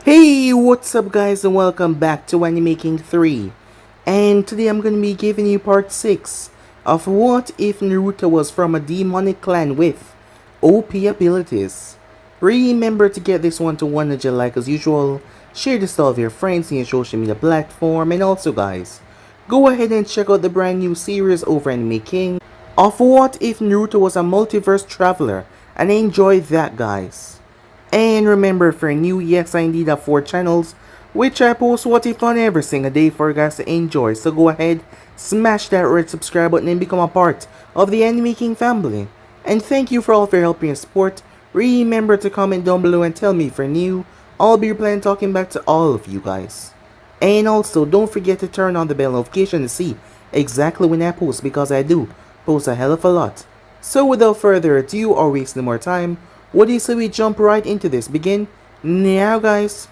Hey, what's up guys and welcome back to Anime King 3. And today I'm going to be giving you part 6 of What If Naruto Was From a Demonic Clan with OP Abilities. Remember to get this one to 100 like as usual, share this to all of your friends in your social media platform, and also guys, go ahead and check out the brand new series over Anime King of What If Naruto Was a Multiverse Traveler, and enjoy that guys. And remember, for new, yes I indeed have 4 channels, which I post what if on every single day for you guys to enjoy. So go ahead, smash that red subscribe button and become a part of the Anime King family. And thank you for all of your help and support. Remember to comment down below and tell me if you're new. I'll be replying talking back to all of you guys. And also, don't forget to turn on the bell notification to see exactly when I post, because I do post a hell of a lot. So without further ado or wasting more time, what do you say we jump right into this? Begin now, guys.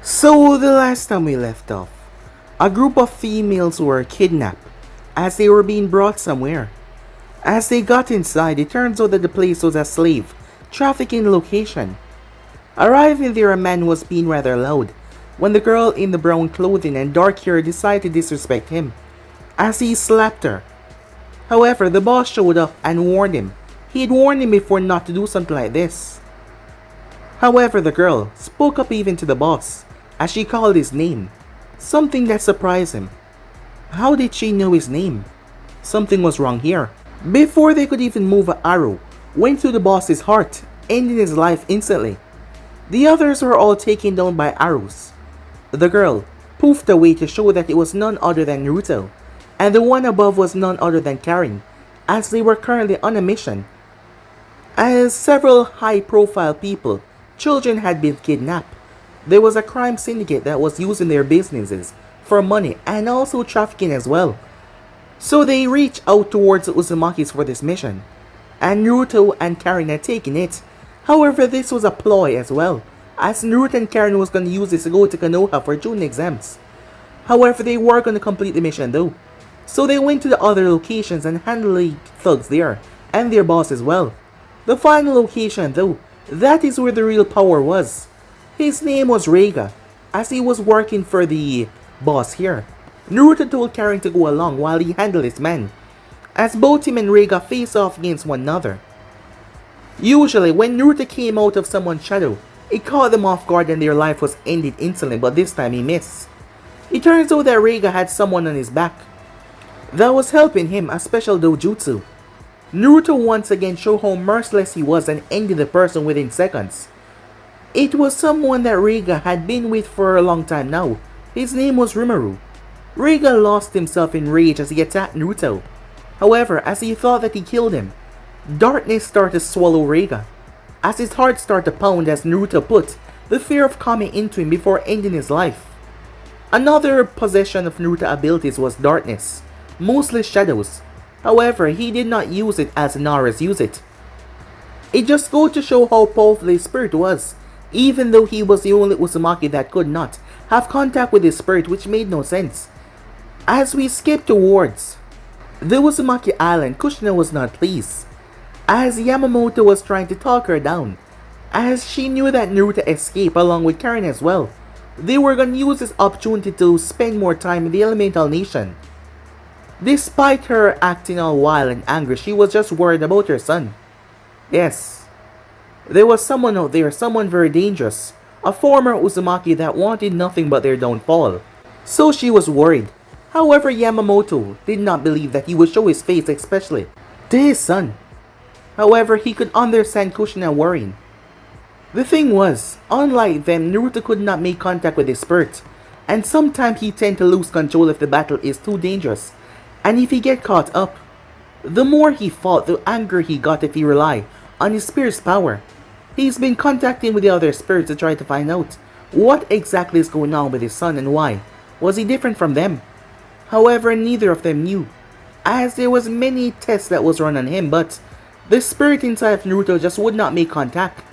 So the last time we left off, a group of females were kidnapped as they were being brought somewhere. As they got inside, it turns out that the place was a slave trafficking location. Arriving there, a man was being rather loud when the girl in the brown clothing and dark hair decided to disrespect him as he slapped her. However, the boss showed up and warned him. He had warned him before not to do something like this. However, the girl spoke up even to the boss as she called his name, something that surprised him. How did she know his name? Something was wrong here. Before they could even move, an arrow went through the boss's heart, ending his life instantly. The others were all taken down by arrows. The girl poofed away to show that it was none other than Naruto, and the one above was none other than Karin, as they were currently on a mission. As several high-profile people, children had been kidnapped. There was a crime syndicate that was using their businesses for money and also trafficking as well. So they reached out towards the Uzumakis for this mission, and Naruto and Karin had taken it. However, this was a ploy as well, as Naruto and Karin was going to use this to go to Konoha for June exams. However, they were going to complete the mission though. So they went to the other locations and handled the thugs there, and their boss as well. The final location though, that is where the real power was. His name was Reiga, as he was working for the boss here. Naruto told Karin to go along while he handled his men, as both him and Reiga face off against one another. Usually, when Naruto came out of someone's shadow, it caught them off guard and their life was ended instantly, but this time he missed. It turns out that Reiga had someone on his back that was helping him, a special dojutsu. Naruto once again showed how merciless he was and ended the person within seconds. It was someone that Reiga had been with for a long time now. His name was Rimuru. Reiga lost himself in rage as he attacked Naruto. However, as he thought that he killed him, darkness started to swallow Reiga, as his heart started to pound as Naruto put the fear of Kami into him before ending his life. Another possession of Naruto abilities was darkness, mostly shadows. However, he did not use it as Naruto used it. It just goes to show how powerful his spirit was, even though he was the only Uzumaki that could not have contact with his spirit, which made no sense. As we skip towards the Uzumaki Island, Kushina was not pleased, as Yamamoto was trying to talk her down, as she knew that Naruto escaped along with Karin as well. They were gonna use this opportunity to spend more time in the Elemental Nation. Despite her acting all wild and angry, she was just worried about her son. Yes, there was someone out there, someone very dangerous, a former Uzumaki that wanted nothing but their downfall. So she was worried. However, Yamamoto did not believe that he would show his face, especially to his son. However, he could understand Kushina worrying. The thing was, unlike them, Naruto could not make contact with his spirit, and sometimes he tend to lose control if the battle is too dangerous, and if he get caught up. The more he fought, the angrier he got if he relied on his spirit's power. He's been contacting with the other spirits to try to find out what exactly is going on with his son and why was he different from them. However, neither of them knew, as there was many tests that was run on him, but the spirit inside of Naruto just would not make contact.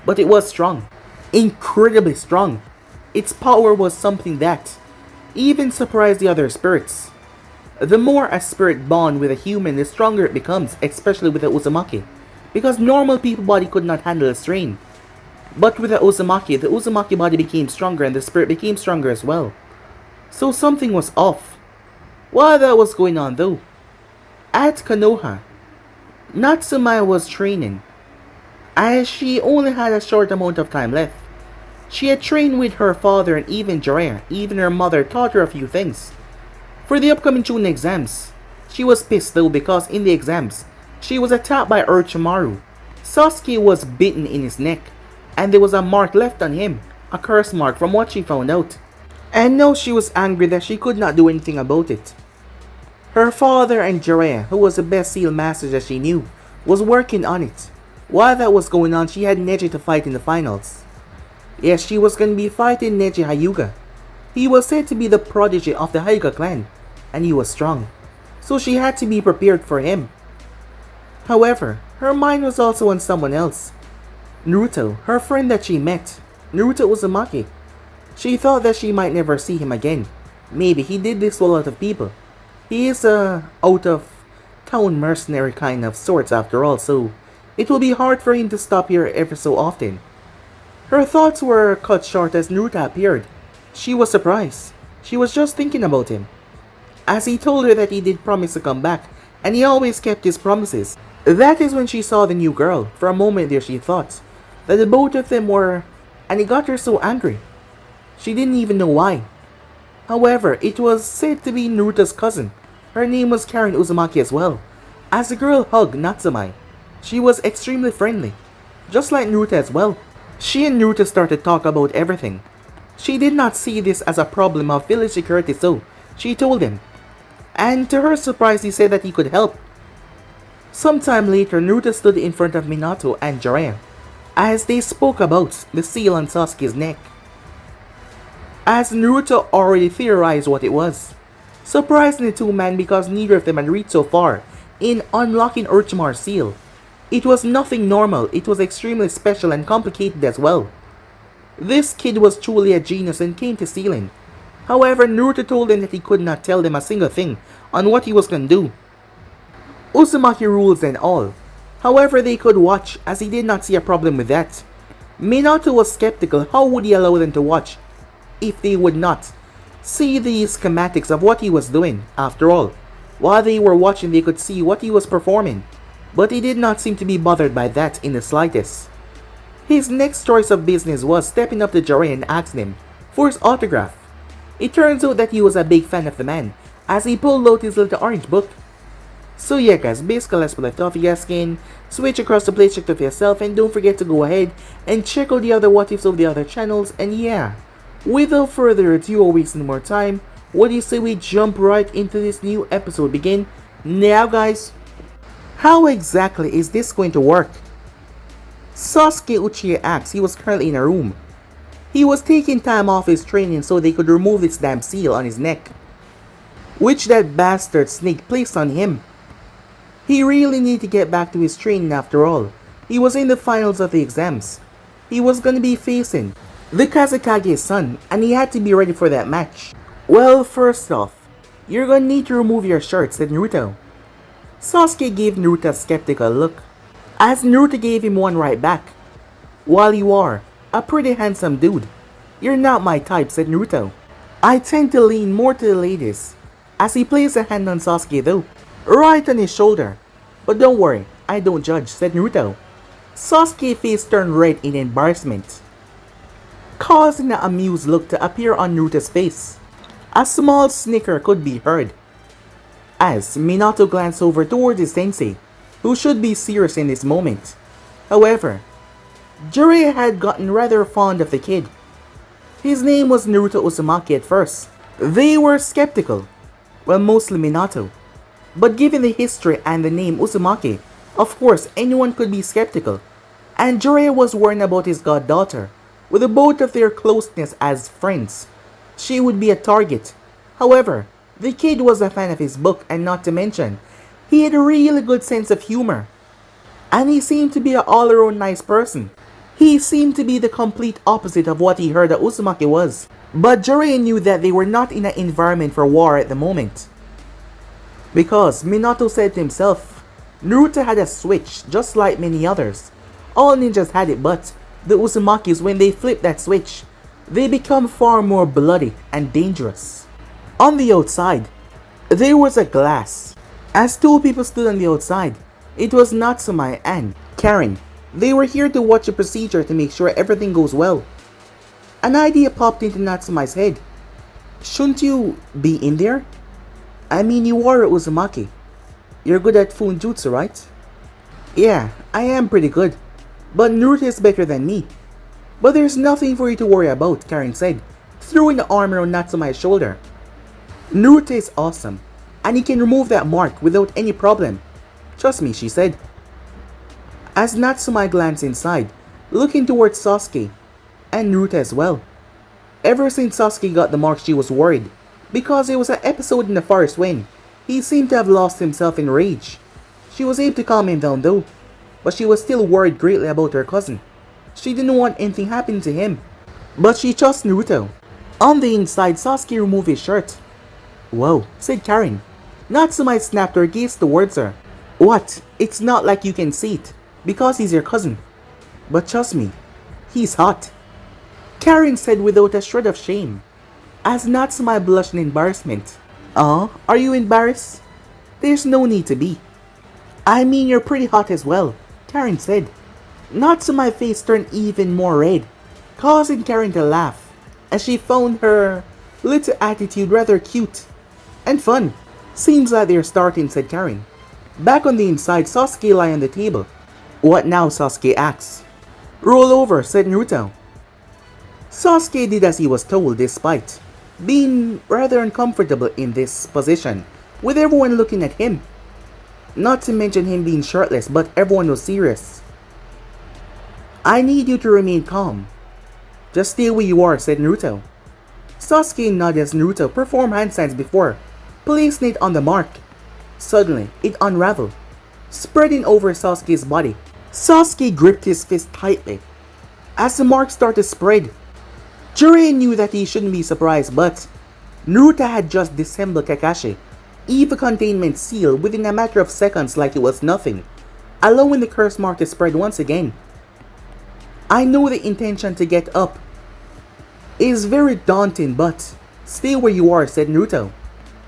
But it was strong, incredibly strong. Its power was something that even surprised the other spirits. The more a spirit bond with a human, the stronger it becomes, especially with the Uzumaki, because normal people body could not handle the strain. But with the Uzumaki body became stronger and the spirit became stronger as well. So something was off. While that was going on though, at Konoha, Natsumi was training, as she only had a short amount of time left. She had trained with her father and even Jiraiya. Even her mother taught her a few things. For the upcoming Chunin exams, she was pissed though because in the exams, she was attacked by Orochimaru. Sasuke was bitten in his neck, and there was a mark left on him, a curse mark from what she found out. And now she was angry that she could not do anything about it. Her father and Jiraiya, who was the best seal master that she knew, was working on it. While that was going on, she had Neji to fight in the finals. Yes, she was going to be fighting Neji Hyuga. He was said to be the prodigy of the Hyuga clan, and he was strong, so she had to be prepared for him. However, her mind was also on someone else. Naruto, her friend that she met, Naruto Uzumaki. She thought that she might never see him again. Maybe he did this to a lot of people. He is a out-of-town mercenary kind of sorts after all, so it will be hard for him to stop here ever so often. Her thoughts were cut short as Naruto appeared. She was surprised. She was just thinking about him, as he told her that he did promise to come back, and he always kept his promises. That is when she saw the new girl. For a moment there she thought that the both of them were, and it got her so angry. She didn't even know why. However, it was said to be Naruto's cousin. Her name was Karen Uzumaki as well. As the girl hugged Natsumi, she was extremely friendly, just like Naruto as well. She and Naruto started to talk about everything. She did not see this as a problem of village security, so she told him. And to her surprise, he said that he could help. Sometime later, Naruto stood in front of Minato and Jiraiya, as they spoke about the seal on Sasuke's neck. As Naruto already theorized what it was, surprising the two men because neither of them had reached so far in unlocking Orochimaru's seal. It was nothing normal, it was extremely special and complicated as well. This kid was truly a genius and came to sealing. However, Naruto told him that he could not tell them a single thing on what he was going to do. Uzumaki rules and all. However, they could watch, as he did not see a problem with that. Minato was skeptical. How would he allow them to watch if they would not see the schematics of what he was doing? After all, while they were watching, they could see what he was performing. But he did not seem to be bothered by that in the slightest. His next choice of business was stepping up to Jiraiya and asking him for his autograph. It turns out that he was a big fan of the man, as he pulled out his little orange book. So yeah guys, basically let's left off. You guys can switch across the place, check it for yourself, and don't forget to go ahead and check out the other what ifs of the other channels. And yeah, without further ado or wasting more time, what do you say we jump right into this new episode? Begin now guys. How exactly is this going to work? Sasuke Uchiha asks. He was currently in a room. He was taking time off his training so they could remove this damn seal on his neck, which that bastard snake placed on him. He really needed to get back to his training after all. He was in the finals of the exams. He was going to be facing the Kazekage's son, and he had to be ready for that match. Well, first off, you're going to need to remove your shirt, said Naruto. Sasuke gave Naruto a skeptical look, as Naruto gave him one right back. While you are a pretty handsome dude, you're not my type, said Naruto. I tend to lean more to the ladies, as he placed a hand on Sasuke though, right on his shoulder. But don't worry, I don't judge, said Naruto. Sasuke's face turned red in embarrassment, causing an amused look to appear on Naruto's face. A small snicker could be heard, as Minato glanced over towards his sensei, who should be serious in this moment. However, Jiraiya had gotten rather fond of the kid. His name was Naruto Uzumaki at first. They were skeptical, well, mostly Minato. But given the history and the name Uzumaki, of course anyone could be skeptical. And Jiraiya was worried about his goddaughter. With the both of their closeness as friends, she would be a target. However, the kid was a fan of his book, and not to mention, he had a really good sense of humor. And he seemed to be an all-around nice person. He seemed to be the complete opposite of what he heard that Uzumaki was. But Jiraiya knew that they were not in an environment for war at the moment. Because Minato said to himself, Naruto had a switch just like many others. All ninjas had it, but the Uzumakis, when they flip that switch, they become far more bloody and dangerous. On the outside, there was a glass. As two people stood on the outside, it was Natsumi and Karen. They were here to watch the procedure to make sure everything goes well. An idea popped into Natsumi's head. Shouldn't you be in there? I mean, you are a Uzumaki. You're good at Funjutsu, right? Yeah, I am pretty good. But Naruto is better than me. But there's nothing for you to worry about, Karen said, throwing the arm around Natsumi's shoulder. Naruto is awesome, and he can remove that mark without any problem. Trust me, she said. As Natsumi glanced inside, looking towards Sasuke, and Naruto as well. Ever since Sasuke got the mark, she was worried, because it was an episode in the forest when he seemed to have lost himself in rage. She was able to calm him down though, but she was still worried greatly about her cousin. She didn't want anything happening to him, but she trusts Naruto. On the inside, Sasuke removed his shirt. Whoa, said Karen. Natsumi snapped her gaze towards her. What? It's not like you can see it, because he's your cousin. But trust me, he's hot. Karen said without a shred of shame, as Natsumi blushed in embarrassment. Are you embarrassed? There's no need to be. I mean, you're pretty hot as well, Karen said. Natsumi's face turned even more red, causing Karen to laugh, as she found her little attitude rather cute and fun. Seems like they're starting, said Karen. Back on the inside, Sasuke lay on the table. What now, Sasuke asked. Roll over, said Naruto. Sasuke did as he was told, despite being rather uncomfortable in this position, with everyone looking at him. Not to mention him being shirtless, but everyone was serious. I need you to remain calm. Just stay where you are, said Naruto. Sasuke nodded as Naruto performed handstands before, placing it on the mark. Suddenly, it unraveled, spreading over Sasuke's body. Sasuke gripped his fist tightly. As the mark started to spread, Jiraiya knew that he shouldn't be surprised, but Naruto had just disassembled Kakashi, Eva containment seal within a matter of seconds like it was nothing, allowing the curse mark to spread once again. I know the intention to get up is very daunting, but stay where you are, said Naruto,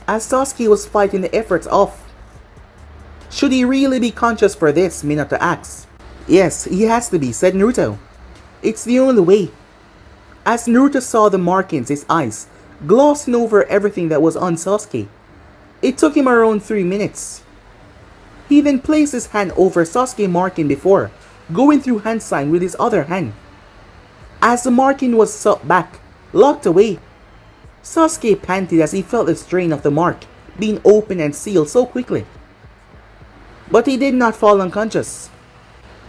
as Sasuke was fighting the efforts off. Should he really be conscious for this, Minato asked. Yes, he has to be, said Naruto. It's the only way. As Naruto saw the markings, his eyes glossing over everything that was on Sasuke. It took him around 3 minutes. He then placed his hand over Sasuke's marking before going through hand sign with his other hand. As the marking was sucked back, locked away, Sasuke panted as he felt the strain of the mark being opened and sealed so quickly. But he did not fall unconscious.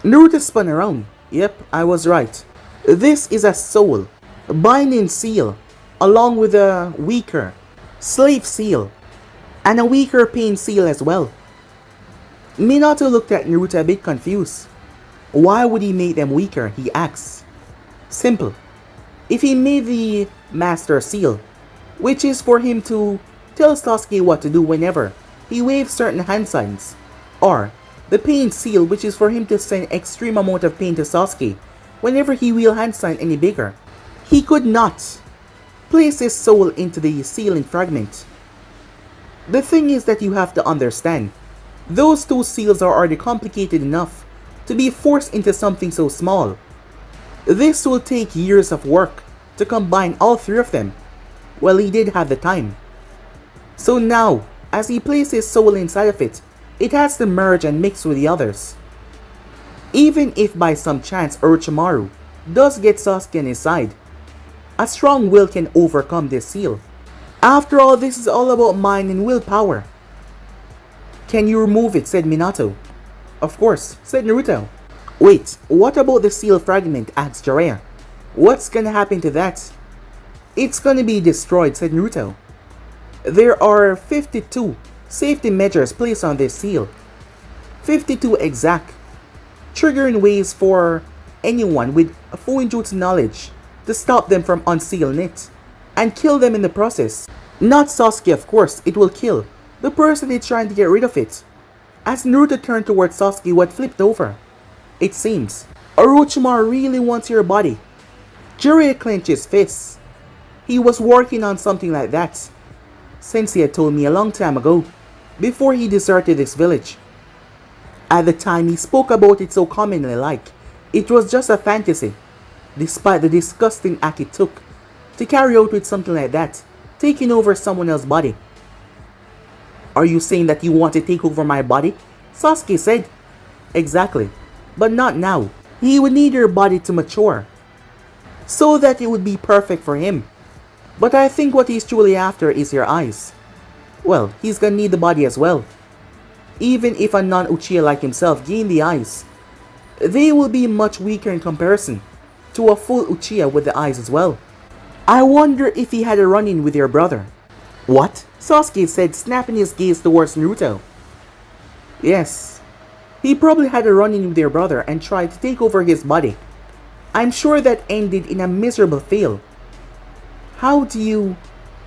Naruto spun around. Yep, I was right. This is a soul binding seal, along with a weaker slave seal, and a weaker pain seal as well. Minato looked at Naruto a bit confused. Why would he make them weaker, he asked. Simple. If he made the master seal, which is for him to tell Sasuke what to do whenever he waves certain hand signs, or the pain seal, which is for him to send extreme amount of pain to Sasuke whenever he will hand sign any bigger, he could not place his soul into the sealing fragment. The thing is that you have to understand, those two seals are already complicated enough to be forced into something so small. This will take years of work to combine all three of them. Well, he did have the time. So now, as he placed his soul inside of it, it has to merge and mix with the others. Even if by some chance Orochimaru does get Sasuke on his side, a strong will can overcome this seal. After all, this is all about mind and willpower. Can you remove it? Said Minato. Of course, said Naruto. Wait, what about the seal fragment? Asked Jiraiya. What's gonna happen to that? It's gonna be destroyed, said Naruto. There are 52 safety measures placed on this seal. 52 exact, triggering ways for anyone with Fuinjutsu knowledge to stop them from unsealing it and kill them in the process. Not Sasuke, of course, it will kill the person it's trying to get rid of it. As Naruto turned towards Sasuke, who had flipped over, it seems Orochimaru really wants your body. Jiraiya clenched his fists. He was working on something like that. Sensei had told me a long time ago, before he deserted this village. At the time, he spoke about it so commonly like it was just a fantasy, despite the disgusting act it took to carry out with something like that, taking over someone else's body. Are you saying that you want to take over my body? Sasuke said. Exactly, but not now. He would need your body to mature, so that it would be perfect for him. But I think what he's truly after is your eyes. Well, he's gonna need the body as well. Even if a non-Uchiha like himself gain the eyes, they will be much weaker in comparison to a full Uchiha with the eyes as well. I wonder if he had a run-in with your brother. What? Sasuke said, snapping his gaze towards Naruto. Yes, he probably had a run-in with your brother and tried to take over his body. I'm sure that ended in a miserable fail. How do you...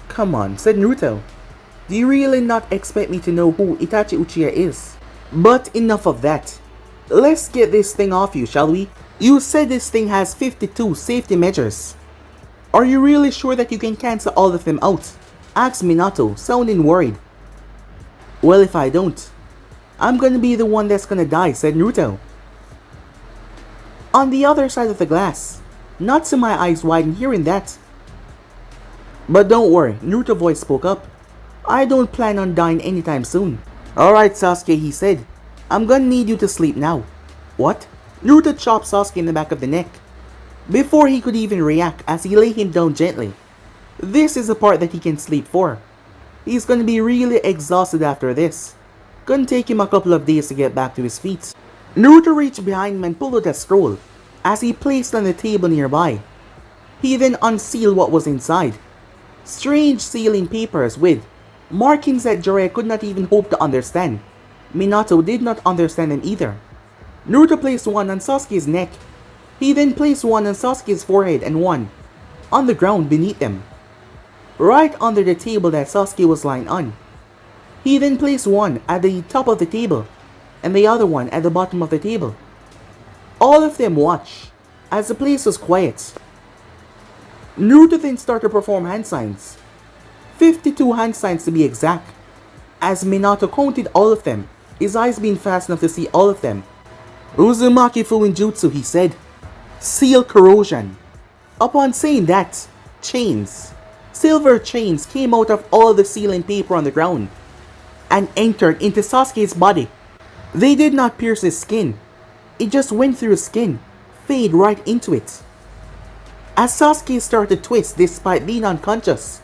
Come on, said Naruto. Do you really not expect me to know who Itachi Uchiha is? But enough of that. Let's get this thing off you, shall we? You said this thing has 52 safety measures. Are you really sure that you can cancel all of them out? Asked Minato, sounding worried. Well, if I don't, I'm gonna be the one that's gonna die, said Naruto. On the other side of the glass, Natsumi eyes widened hearing that. But don't worry, Naruto's voice spoke up. I don't plan on dying anytime soon. Alright Sasuke, he said. I'm gonna need you to sleep now. What? Naruto chopped Sasuke in the back of the neck, before he could even react as he lay him down gently. This is the part that he can sleep for. He's gonna be really exhausted after this. Gonna take him a couple of days to get back to his feet. Naruto reached behind him and pulled out a scroll, as he placed on the table nearby. He then unsealed what was inside. Strange sealing papers with markings that Jiraiya could not even hope to understand. Minato did not understand them either. Naruto placed one on Sasuke's neck. He then placed one on Sasuke's forehead and one on the ground beneath them, right under the table that Sasuke was lying on. He then placed one at the top of the table and the other one at the bottom of the table. All of them watched as the place was quiet. Naruto then started to perform hand signs. 52 hand signs to be exact. As Minato counted all of them, his eyes being fast enough to see all of them. Uzumaki Fuinjutsu, he said. Seal corrosion. Upon saying that, chains, silver chains came out of all the sealing paper on the ground and entered into Sasuke's body. They did not pierce his skin. It just went through his skin, fade right into it. As Sasuke started to twist despite being unconscious.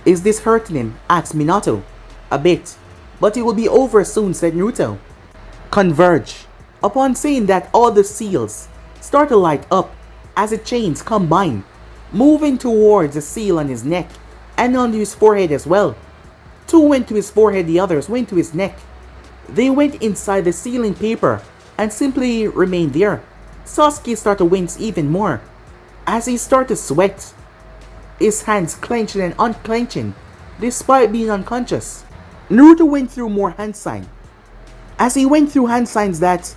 Is this hurting him? Asked Minato. A bit, but it will be over soon, said Naruto. Converge. Upon saying that, all the seals start to light up as the chains combine, moving towards the seal on his neck and onto his forehead as well. Two went to his forehead, the others went to his neck. They went inside the sealing paper and simply remained there. Sasuke started to wince even more as he started to sweat, his hands clenching and unclenching despite being unconscious. Naruto went through more hand signs. As he went through hand signs that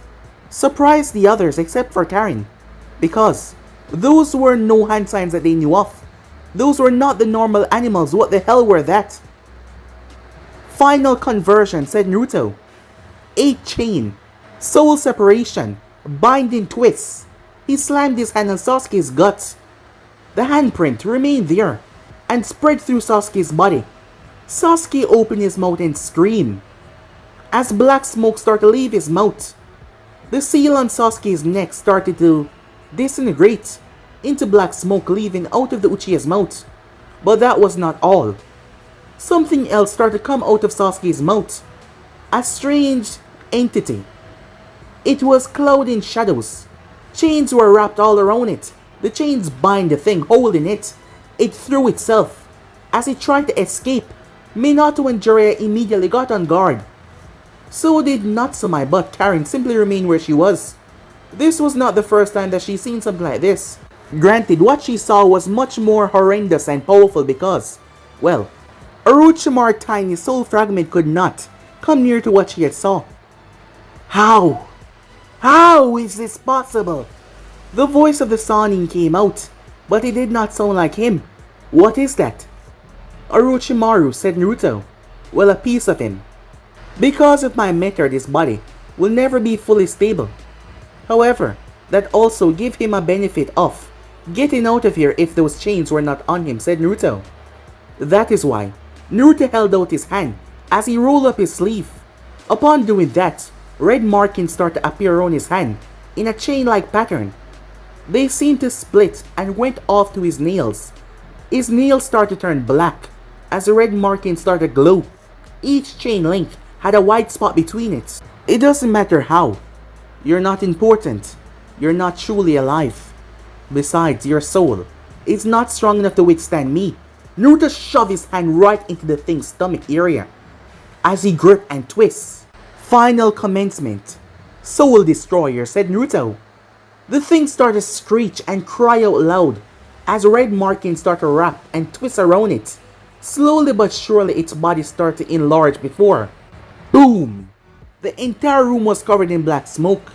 surprised the others except for Karen, because those were no hand signs that they knew of. Those were not the normal animals. What the hell were that? Final conversion, said Naruto. 8 chain, soul separation, binding twists. He slammed his hand on Sasuke's guts. The handprint remained there and spread through Sasuke's body. Sasuke opened his mouth and screamed. As black smoke started to leave his mouth, the seal on Sasuke's neck started to disintegrate into black smoke leaving out of the Uchiha's mouth. But that was not all. Something else started to come out of Sasuke's mouth A strange entity. It was clouded in shadows. Chains were wrapped all around it. The chains bind the thing holding it. It threw itself. As it tried to escape, Minato and Jiraiya immediately got on guard. So did Natsumi, but Karen simply remained where she was. This was not the first time that she's seen something like this. Granted, what she saw was much more horrendous and powerful because, well, Orochimaru's tiny soul fragment could not come near to what she had saw. How? How is this possible? The voice of the Sannin came out, but it did not sound like him. What is that? Orochimaru, said Naruto. Well, a piece of him. Because of my meter, this body will never be fully stable. However, that also give him a benefit of getting out of here if those chains were not on him, said Naruto. That is why Naruto held out his hand as he rolled up his sleeve. Upon doing that, red markings started to appear on his hand in a chain-like pattern. They seemed to split and went off to his nails. His nails started to turn black as the red markings started to glow. Each chain link had a white spot between it. It doesn't matter how. You're not important. You're not truly alive. Besides, your soul is not strong enough to withstand me. Naruto shoved his hand right into the thing's stomach area as he gripped and twists. Final commencement. Soul Destroyer, said Naruto. The thing started to screech and cry out loud as red markings started to wrap and twist around it. Slowly but surely its body started to enlarge before. Boom! The entire room was covered in black smoke.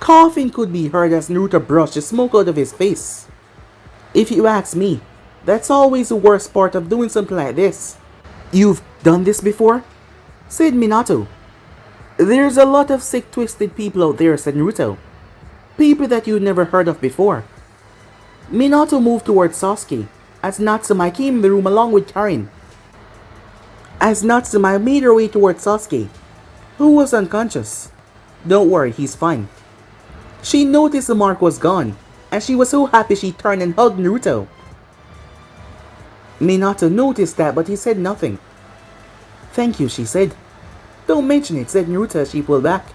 Coughing could be heard as Naruto brushed the smoke out of his face. If you ask me, that's always the worst part of doing something like this. You've done this before? Said Minato. There's a lot of sick twisted people out there, said Naruto. People that you've never heard of before. Minato moved towards Sasuke as Natsumi came in the room along with Karin. As Natsumi made her way towards Sasuke, who was unconscious. Don't worry, he's fine. She noticed the mark was gone, and she was so happy she turned and hugged Naruto. Minato noticed that, but he said nothing. Thank you, she said. Don't mention it, said Naruto as she pulled back.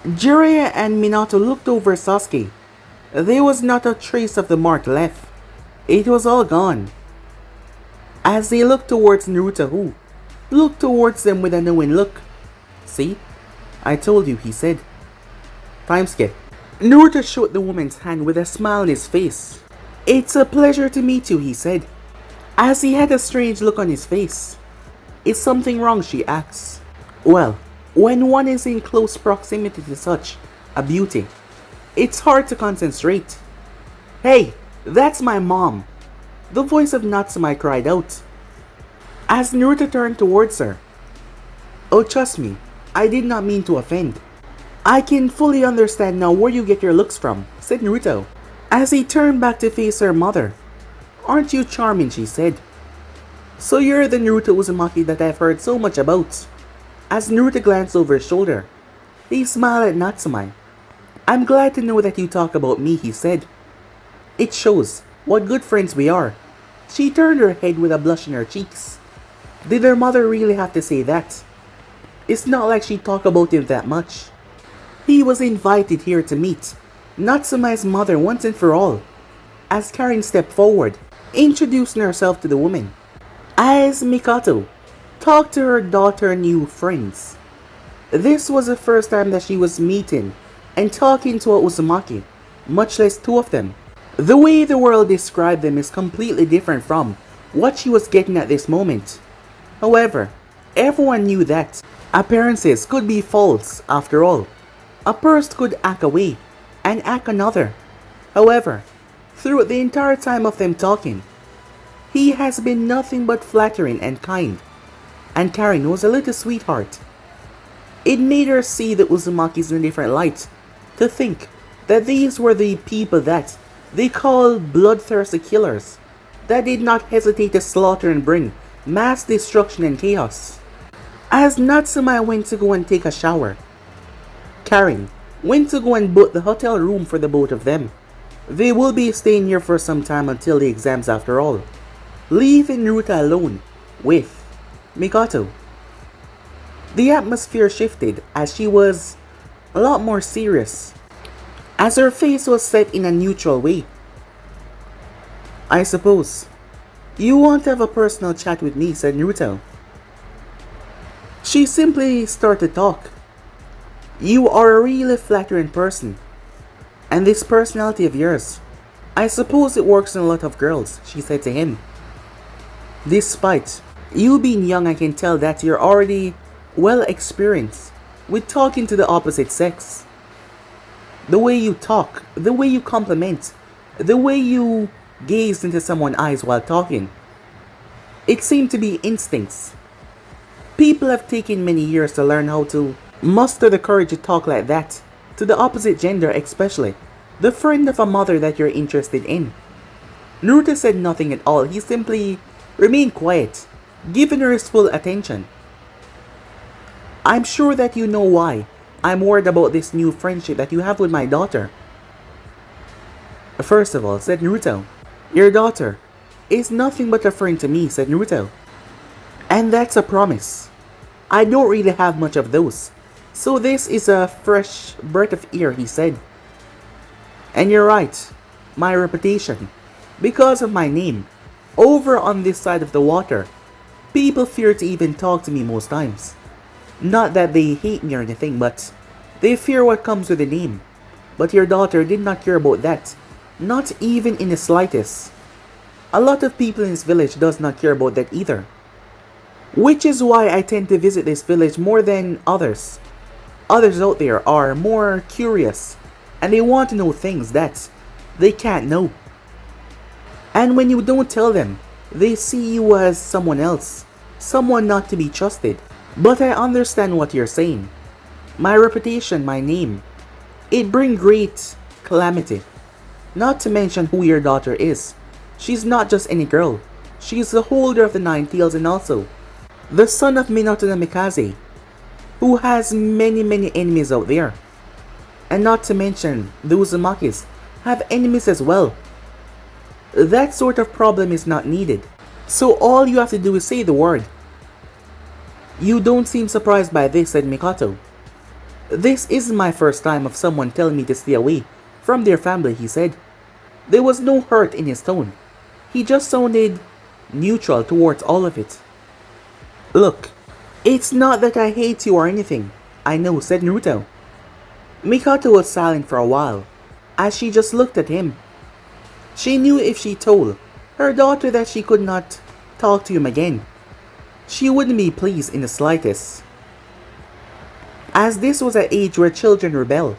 Jiraiya and Minato looked over Sasuke. There was not a trace of the mark left. It was all gone. As they looked towards Naruto, who looked towards them with a knowing look. See? I told you, he said. Time skip. Naruto shook the woman's hand with a smile on his face. It's a pleasure to meet you, he said, as he had a strange look on his face. Is something wrong, she asked. Well, when one is in close proximity to such a beauty, it's hard to concentrate. Hey, that's my mom, the voice of Natsumi cried out, as Naruto turned towards her. Oh, trust me, I did not mean to offend. I can fully understand now where you get your looks from, said Naruto, as he turned back to face her mother. Aren't you charming, she said. So you're the Naruto Uzumaki that I've heard so much about. As Naruto glanced over his shoulder, he smiled at Natsumi. I'm glad to know that you talk about me, he said. It shows what good friends we are. She turned her head with a blush in her cheeks. Did her mother really have to say that? It's not like she talked about him that much. He was invited here to meet Natsumi's mother once and for all. As Karin stepped forward, introducing herself to the woman. As Mikato talked to her daughter new friends. This was the first time that she was meeting and talking to a Uzumaki, much less two of them. The way the world described them is completely different from what she was getting at this moment. However, everyone knew that appearances could be false after all. A person could act away and act another. However, throughout the entire time of them talking, he has been nothing but flattering and kind. And Karin was a little sweetheart. It made her see the Uzumakis in a different light, to think that these were the people that they call bloodthirsty killers, that did not hesitate to slaughter and bring mass destruction and chaos. As Natsumi went to go and take a shower, Karin went to go and book the hotel room for the both of them. They will be staying here for some time until the exams after all, leaving Naruto alone with Mikato. The atmosphere shifted as she was a lot more serious, as her face was set in a neutral way. I suppose you want to have a personal chat with me, said Naruto. She simply started to talk. You are a really flattering person. And this personality of yours, I suppose it works on a lot of girls, she said to him. Despite you being young, I can tell that you're already well experienced with talking to the opposite sex. The way you talk, the way you compliment, the way you gaze into someone's eyes while talking. It seemed to be instincts. People have taken many years to learn how to muster the courage to talk like that, to the opposite gender especially, the friend of a mother that you're interested in. Naruto said nothing at all, he simply remained quiet, giving her his full attention. I'm sure that you know why I'm worried about this new friendship that you have with my daughter. First of all, said Naruto, your daughter is nothing but a friend to me, said Naruto. And that's a promise. I don't really have much of those. So this is a fresh breath of air, he said. And you're right, my reputation, because of my name, over on this side of the water, people fear to even talk to me most times. Not that they hate me or anything, but they fear what comes with the name. But your daughter did not care about that, not even in the slightest. A lot of people in this village does not care about that either. Which is why I tend to visit this village more than others. Others out there are more curious, and they want to know things that they can't know. And when you don't tell them, they see you as someone else, someone not to be trusted. But I understand what you're saying. My reputation, my name, it brings great calamity. Not to mention who your daughter is. She's not just any girl. She's the holder of the Nine Tails and also the son of Minato Namikaze, who has many enemies out there. And not to mention, the Uzumakis have enemies as well. That sort of problem is not needed. So all you have to do is say the word. You don't seem surprised by this, said Mikoto. This isn't my first time of someone telling me to stay away from their family, he said. There was no hurt in his tone. He just sounded neutral towards all of it. Look, it's not that I hate you or anything. I know, said Naruto. Mikoto was silent for a while, as she just looked at him. She knew if she told her daughter that she could not talk to him again, she wouldn't be pleased in the slightest. As this was an age where children rebel,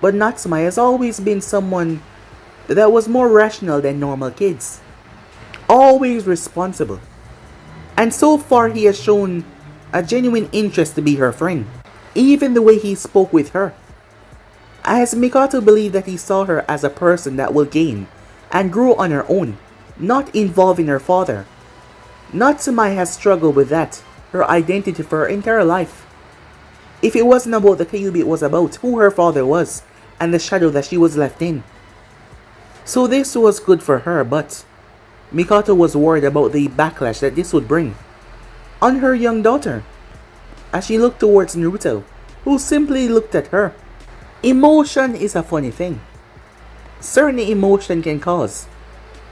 but Natsumi has always been someone that was more rational than normal kids. Always responsible. And so far he has shown a genuine interest to be her friend, even the way he spoke with her. As Mikoto believed that he saw her as a person that will gain and grow on her own, not involving her father. Natsumi has struggled with that, her identity for her entire life. If it wasn't about the Kyuubi, it was about who her father was and the shadow that she was left in. So this was good for her, but Mikoto was worried about the backlash that this would bring on her young daughter, as she looked towards Naruto, who simply looked at her. Emotion is a funny thing. Certain emotion can cause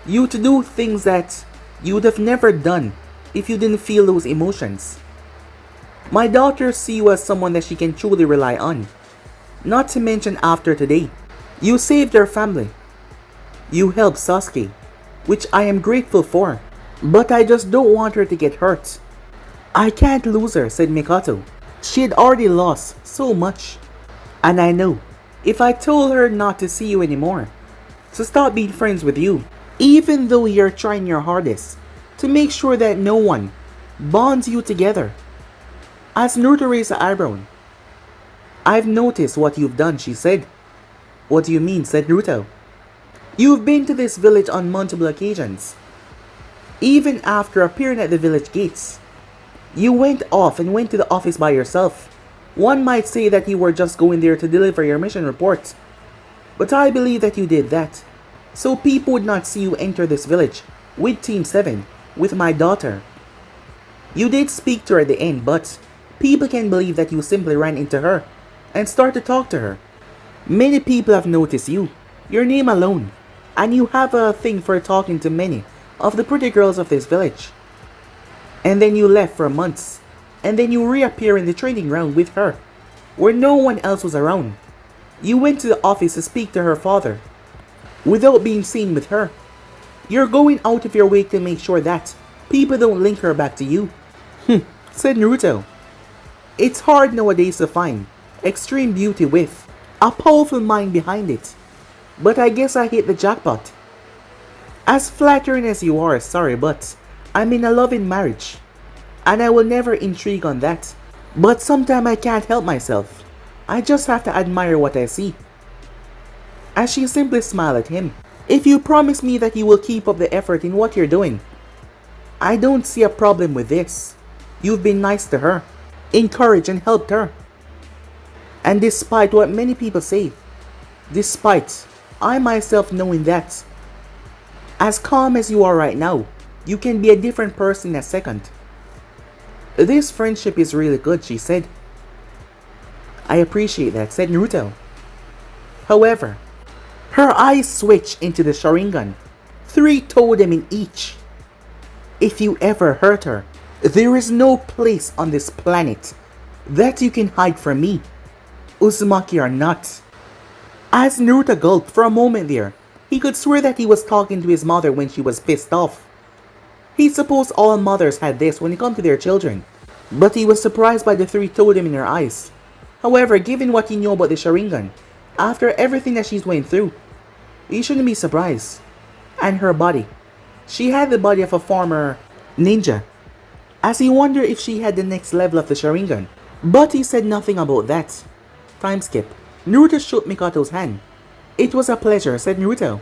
you to do things that you would have never done if you didn't feel those emotions. My daughter sees you as someone that she can truly rely on. Not to mention after today, you saved her family. You helped Sasuke, which I am grateful for. But I just don't want her to get hurt. I can't lose her, said Mikoto. She had already lost so much. And I know, if I told her not to see you anymore, to stop being friends with you, even though you're trying your hardest to make sure that no one bonds you together. As Naruto raised an eyebrow. I've noticed what you've done, she said. What do you mean, said Naruto. You've been to this village on multiple occasions. Even after appearing at the village gates, you went off and went to the office by yourself. One might say that you were just going there to deliver your mission report. But I believe that you did that, so people would not see you enter this village with Team 7, with my daughter. You did speak to her at the end, but People can believe that you simply ran into her and start to talk to her. Many people have noticed you, your name alone, and you have a thing for talking to many of the pretty girls of this village. And then you left for months, and then you reappear in the training ground with her, where no one else was around. You went to the office to speak to her father, without being seen with her. You're going out of your way to make sure that people don't link her back to you. Said Naruto. It's hard nowadays to find extreme beauty with a powerful mind behind it, but I guess I hit the jackpot. As flattering as you are, sorry, but I'm in a loving marriage, and I will never intrigue on that. But sometimes I can't help myself. I just have to admire what I see. As she simply smiled at him. If you promise me that you will keep up the effort in what you're doing, I don't see a problem with this. You've been nice to her, encouraged and helped her. And despite what many people say, despite I myself knowing that, as calm as you are right now, you can be a different person in a second. This friendship is really good, she said. I appreciate that, said Naruto. However, her eyes switched into the Sharingan, 3 totem in each. If you ever hurt her, there is no place on this planet that you can hide from me, Uzumaki or not. As Naruto gulped for a moment there, he could swear that he was talking to his mother when she was pissed off. He supposed all mothers had this when it comes to their children, but he was surprised by the 3 totem in her eyes. However, given what he knew about the Sharingan, after everything that she's went through, you shouldn't be surprised. And her body. She had the body of a former ninja. As he wondered if she had the next level of the Sharingan. But he said nothing about that. Time skip. Naruto shook Mikato's hand. It was a pleasure, said Naruto,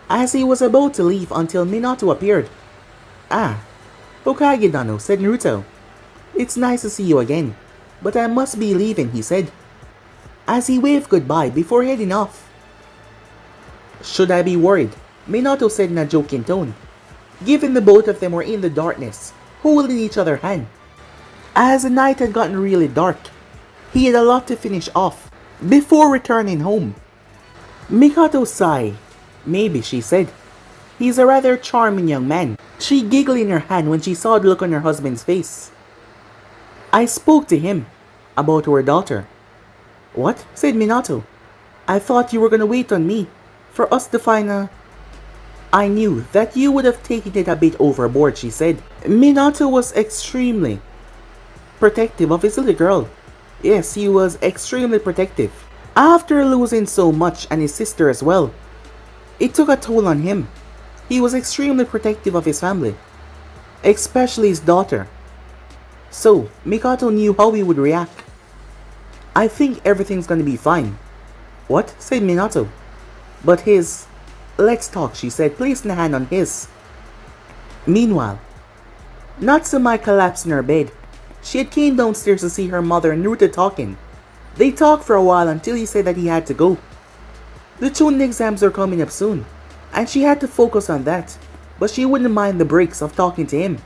as he was about to leave until Minato appeared. Ah, Hokage-dano, said Naruto. It's nice to see you again, but I must be leaving, he said, as he waved goodbye before heading off. Should I be worried? Minato said in a joking tone, given the both of them were in the darkness, holding each other's hand. As the night had gotten really dark, he had a lot to finish off before returning home. Mikato sighed. Maybe, she said. He's a rather charming young man. She giggled in her hand when she saw the look on her husband's face. I spoke to him about our daughter. What? Said Minato. I thought you were gonna wait on me for us to find a... I knew that you would have taken it a bit overboard, she said. Minato was extremely protective of his little girl. Yes, he was extremely protective. After losing so much and his sister as well, it took a toll on him. He was extremely protective of his family, especially his daughter. So, Mikato knew how he would react. I think everything's gonna be fine. What? Said Minato. But his... Let's talk, she said, placing a hand on his. Meanwhile, Natsumi collapsed in her bed. She had came downstairs to see her mother and Naruto talking. They talked for a while until he said that he had to go. The Chunin exams are coming up soon, and she had to focus on that, but she wouldn't mind the breaks of talking to him.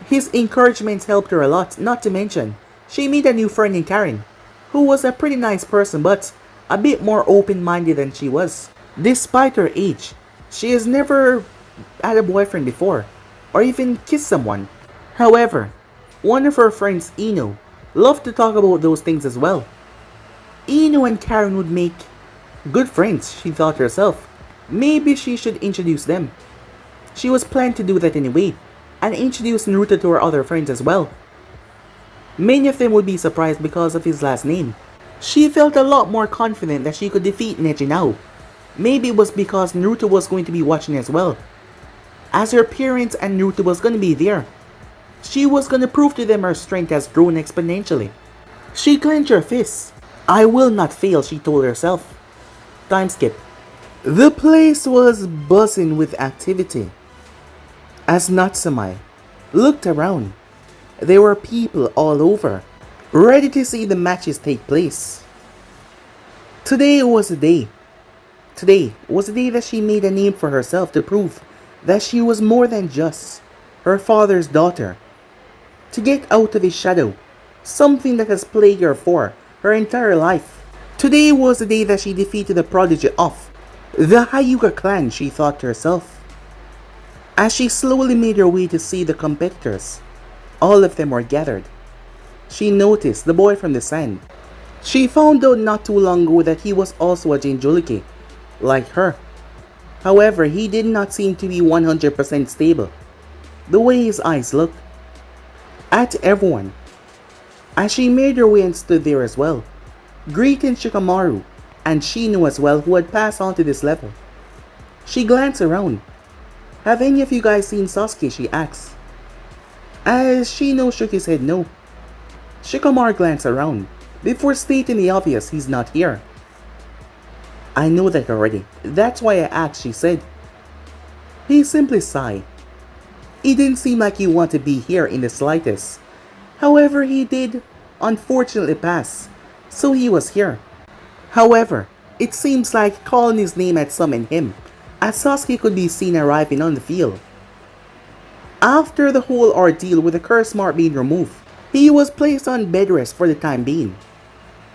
His encouragement helped her a lot, not to mention, she made a new friend in Karen, who was a pretty nice person but a bit more open-minded than she was. Despite her age, she has never had a boyfriend before, or even kissed someone. However, one of her friends, Ino, loved to talk about those things as well. Ino and Karen would make good friends, she thought herself. Maybe she should introduce them. She was planning to do that anyway, and introduce Naruto to her other friends as well. Many of them would be surprised because of his last name. She felt a lot more confident that she could defeat Neji now. Maybe it was because Naruto was going to be watching as well. As her parents and Naruto was going to be there, she was going to prove to them her strength has grown exponentially. She clenched her fists. I will not fail, she told herself. Time skip. The place was buzzing with activity. As Natsumi looked around, there were people all over, ready to see the matches take place. Today was the day. Today was the day that she made a name for herself to prove that she was more than just her father's daughter. To get out of his shadow something that has plagued her for her entire life. Today was the day that she defeated the prodigy of the Hyuga clan, she thought to herself. As she slowly made her way to see the competitors, all of them were gathered. She noticed the boy from the sand. She found out not too long ago that he was also a Jinjuliki, like her. However, he did not seem to be 100% stable, the way his eyes looked at everyone. As she made her way and stood there as well, greeting Shikamaru and Shino as well, who had passed on to this level. She glanced around. "Have any of you guys seen Sasuke?" she asked. As Shino shook his head no. Shikamaru glanced around, before stating the obvious, he's not here. "I know that already. That's why I asked," she said. He simply sighed. It didn't seem like he wanted to be here in the slightest. However, he did unfortunately pass, so he was here. However, it seems like calling his name had summoned him, as Sasuke could be seen arriving on the field. After the whole ordeal with the curse mark being removed, he was placed on bed rest for the time being.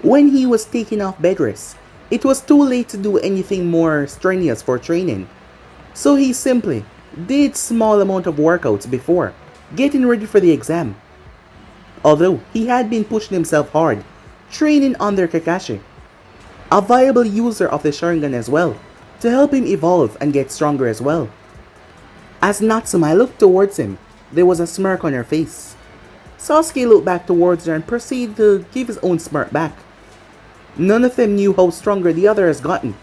When he was taken off bed rest, it was too late to do anything more strenuous for training, so he simply did small amount of workouts before getting ready for the exam. Although he had been pushing himself hard, training under Kakashi, a viable user of the Sharingan as well, to help him evolve and get stronger as well. As Natsumi looked towards him, there was a smirk on her face. Sasuke looked back towards her and proceeded to give his own smirk back. None of them knew how stronger the other has gotten,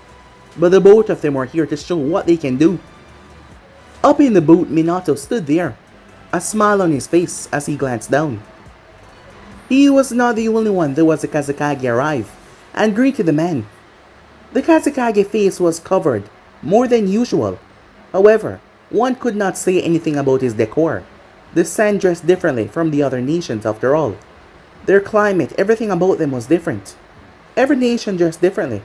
but the both of them were here to show what they can do. Up in the boat, Minato stood there, a smile on his face as he glanced down. He was not the only one. There was a Kazekage arrive and greeted the man. The Kazekage face was covered more than usual. However, one could not say anything about his decor. The sand dressed differently from the other nations after all. Their climate, everything about them was different. Every nation dressed differently.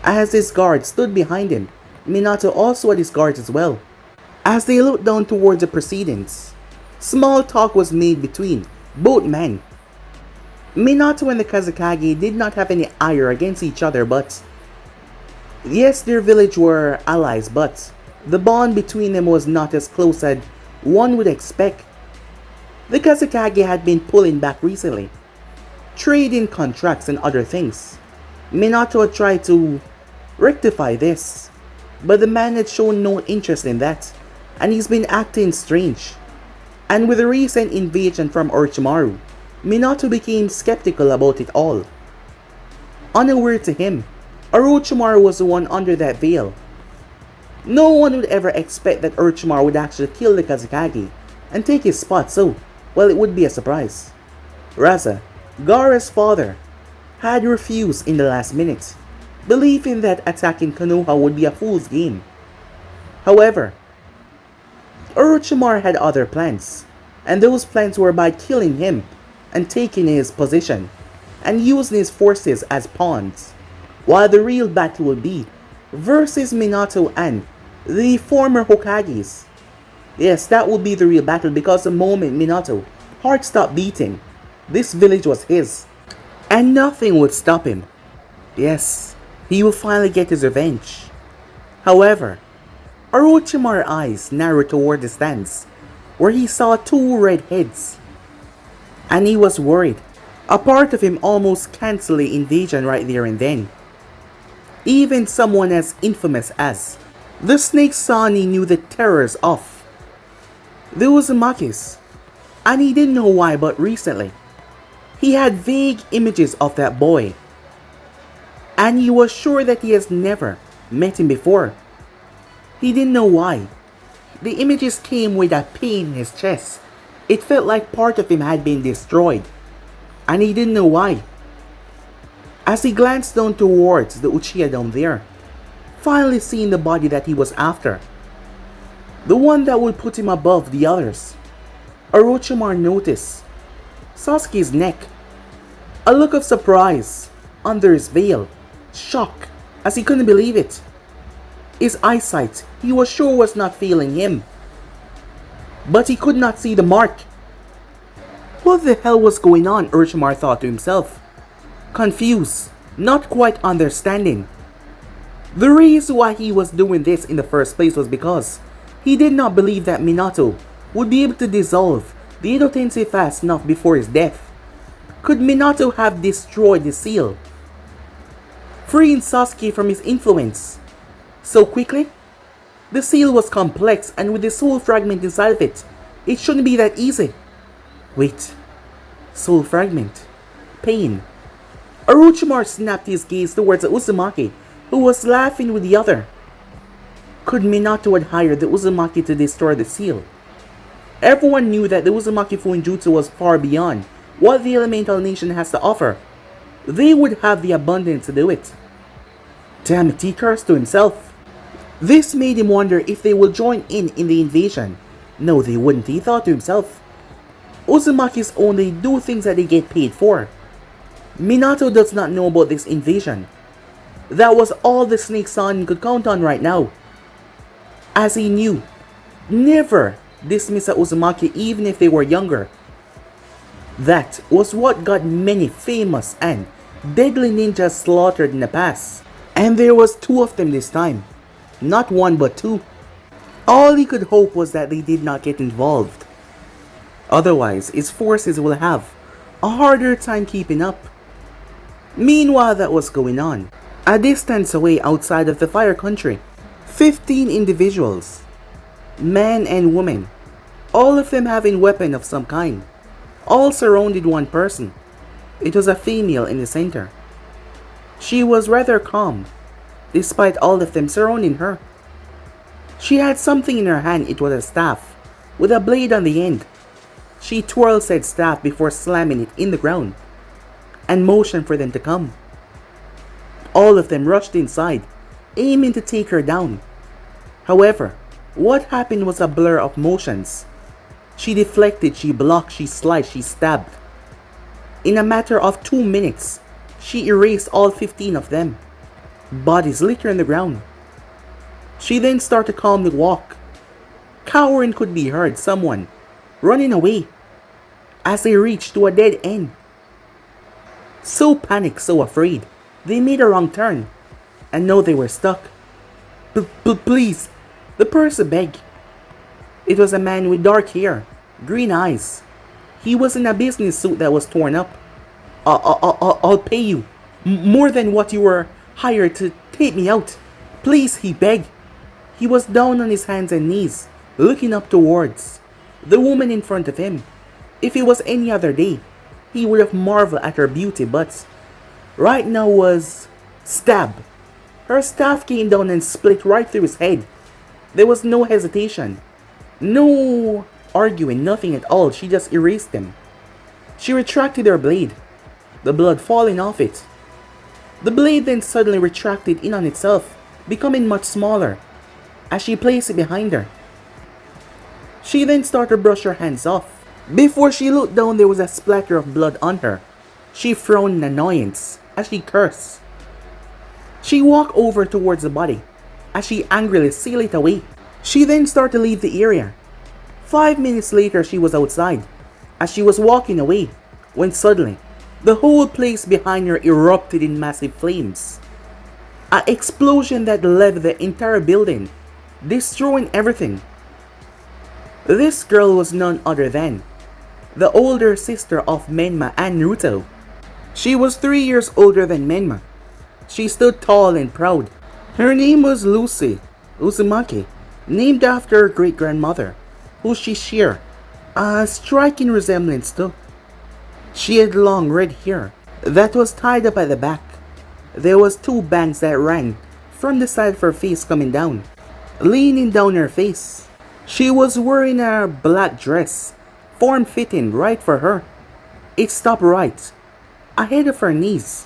As his guard stood behind him, Minato also had his guards as well. As they looked down towards the proceedings, small talk was made between both men. Minato and the Kazekage did not have any ire against each other, but yes, their village were allies, but the bond between them was not as close as one would expect. The Kazekage had been pulling back recently, trading contracts and other things. Minato had tried to rectify this, but the man had shown no interest in that, and he's been acting strange. And with the recent invasion from Orochimaru, Minato became skeptical about it all. Unaware to him, Orochimaru was the one under that veil. No one would ever expect that Orochimaru would actually kill the Kazekage and take his spot, so, well, it would be a surprise. Rather, Gaara's father had refused in the last minute, believing that attacking Konoha would be a fool's game. However, Orochimaru had other plans, and those plans were by killing him and taking his position, and using his forces as pawns, while the real battle would be versus Minato and the former Hokages. Yes, that would be the real battle, because the moment Minato heart stopped beating, this village was his, and nothing would stop him. Yes, he will finally get his revenge. However, Orochimaru's eyes narrowed toward the stands, where he saw two red heads, and he was worried. A part of him almost canceled the invasion right there and then. Even someone as infamous as the Snake Sani knew the terrors of the Uzumakis, and he didn't know why, but recently he had vague images of that boy, and he was sure that he has never met him before. He didn't know why. The images came with a pain in his chest. It felt like part of him had been destroyed, and he didn't know why. As he glanced down towards the Uchiha down there, finally seeing the body that he was after, the one that would put him above the others, Orochimaru noticed Sasuke's neck. A look of surprise under his veil, shock, as he couldn't believe it. His eyesight, he was sure, was not failing him, but he could not see the mark. What the hell was going on? Orochimaru thought to himself. Confused, not quite understanding. The reason why he was doing this in the first place was because he did not believe that Minato would be able to dissolve the Edo Tensei fast enough before his death. Could Minato have destroyed the seal, freeing Sasuke from his influence so quickly? The seal was complex, and with the soul fragment inside of it, it shouldn't be that easy. Wait, soul fragment, pain. Orochimaru snapped his gaze towards Uzumaki, who was laughing with the other. Could Minato have hired the Uzumaki to destroy the seal? Everyone knew that the Uzumaki Fuinjutsu was far beyond what the elemental nation has to offer. They would have the abundance to do it. Damn it, he cursed to himself. This made him wonder if they will join in the invasion. No, they wouldn't, he thought to himself. Uzumakis only do things that they get paid for. Minato does not know about this invasion. That was all the Snake Son could count on right now. As he knew, never dismiss a Uzumaki even if they were younger. That was what got many famous and deadly ninjas slaughtered in the past. And there was two of them this time. Not one but two. All he could hope was that they did not get involved. Otherwise, his forces will have a harder time keeping up. Meanwhile, that was going on. A distance away outside of the Fire Country, 15 individuals, men and women, all of them having weapons of some kind, all surrounded one person. It was a female in the center. She was rather calm, despite all of them surrounding her. She had something in her hand. It was a staff, with a blade on the end. She twirled said staff before slamming it in the ground, and motioned for them to come. All of them rushed inside, aiming to take her down. However, what happened was a blur of motions. She deflected, she blocked, she sliced, she stabbed. In a matter of 2 minutes, she erased all 15 of them. Bodies litter the ground. She then started to calmly walk. Cowering could be heard, someone running away as they reached to a dead end. So panicked, so afraid, they made a wrong turn, and now they were stuck. Please, the person begged. It was a man with dark hair, green eyes. He was in a business suit that was torn up. I'll pay you more than what you were hired to take me out. Please, he begged. He was down on his hands and knees, looking up towards the woman in front of him. If it was any other day, he would have marveled at her beauty, but right now was stab. Her staff came down and split right through his head. There was no hesitation, no arguing, nothing at all. She just erased him. She retracted her blade, the blood falling off it. The blade then suddenly retracted in on itself, becoming much smaller, as she placed it behind her. She then started to brush her hands off. Before she looked down, there was a splatter of blood on her. She frowned in annoyance as she cursed. She walked over towards the body as she angrily sealed it away. She then started to leave the area. 5 minutes later, she was outside as she was walking away when suddenly the whole place behind her erupted in massive flames. An explosion that leveled the entire building, destroying everything. This girl was none other than the older sister of Menma and Naruto. She was 3 years older than Menma. She stood tall and proud. Her name was Lucy Uzumaki, named after her great-grandmother, who she shared a striking resemblance to. She had long red hair that was tied up at the back. There was 2 bangs that ran from the side of her face coming down, leaning down her face. She was wearing a black dress, form-fitting right for her. It stopped right ahead of her knees.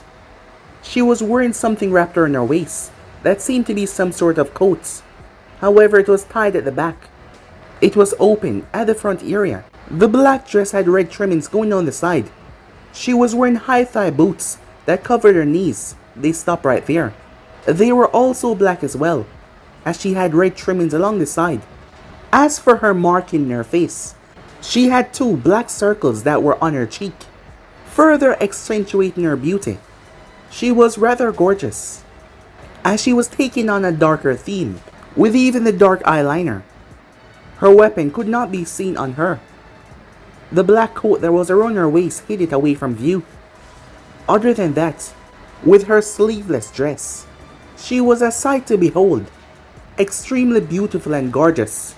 She was wearing something wrapped around her waist that seemed to be some sort of coat. However, it was tied at the back. It was open at the front area. The black dress had red trimmings going on the side. She was wearing high-thigh boots that covered her knees. They stopped right there. They were also black as well, as she had red trimmings along the side. As for her marking in her face, She had two black circles that were on her cheek, further accentuating her beauty. She was rather gorgeous, as she was taking on a darker theme, with even the dark eyeliner. Her weapon could not be seen on her. The black coat that was around her waist hid it away from view. Other than that, with her sleeveless dress, she was a sight to behold, extremely beautiful and gorgeous.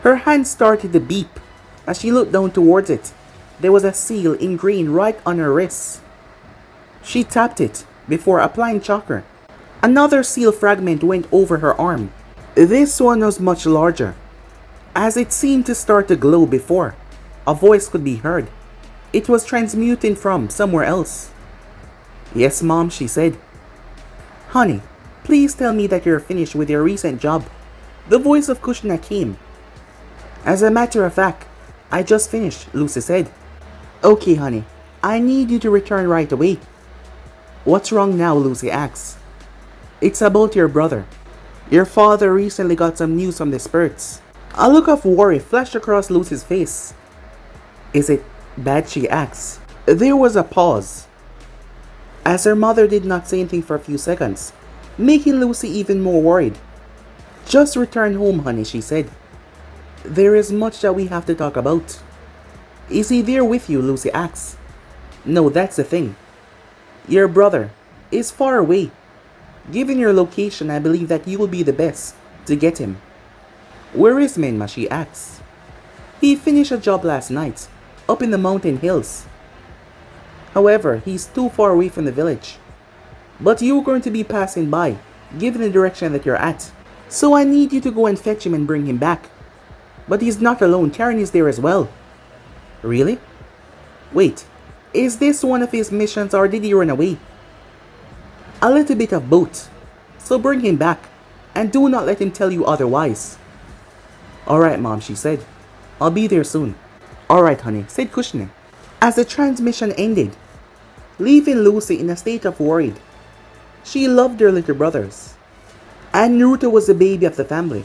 Her hand started to beep as she looked down towards it. There was a seal ingrained right on her wrist. She tapped it before applying chakra. Another seal fragment went over her arm. This one was much larger, as it seemed to start to glow before a voice could be heard. It was transmuting from somewhere else. "Yes, Mom," she said. "Honey, please tell me that you're finished with your recent job." The voice of Kushina came. "As a matter of fact, I just finished," Lucy said. "Okay, honey, I need you to return right away." "What's wrong now?" Lucy asks. "It's about your brother. Your father recently got some news from the spirits." A look of worry flashed across Lucy's face. "Is it bad?" she asks. There was a pause, as her mother did not say anything for a few seconds, making Lucy even more worried. "Just return home, honey," she said. "There is much that we have to talk about." "Is he there with you?" Lucy asks. "No, that's the thing. Your brother is far away. Given your location, I believe that you will be the best to get him." "Where is Menma?" she asks. "He finished a job last night, up in the mountain hills. However, he's too far away from the village. But you're going to be passing by, given the direction that you're at. So I need you to go and fetch him and bring him back." "But he's not alone, Karen is there as well." "Really? Wait, is this one of his missions or did he run away?" "A little bit of both. So bring him back, and do not let him tell you otherwise." "Alright, Mom," she said. "I'll be there soon." "Alright, honey," said Kushne, as the transmission ended, leaving Lucy in a state of worry. She loved her little brothers, and Naruto was the baby of the family.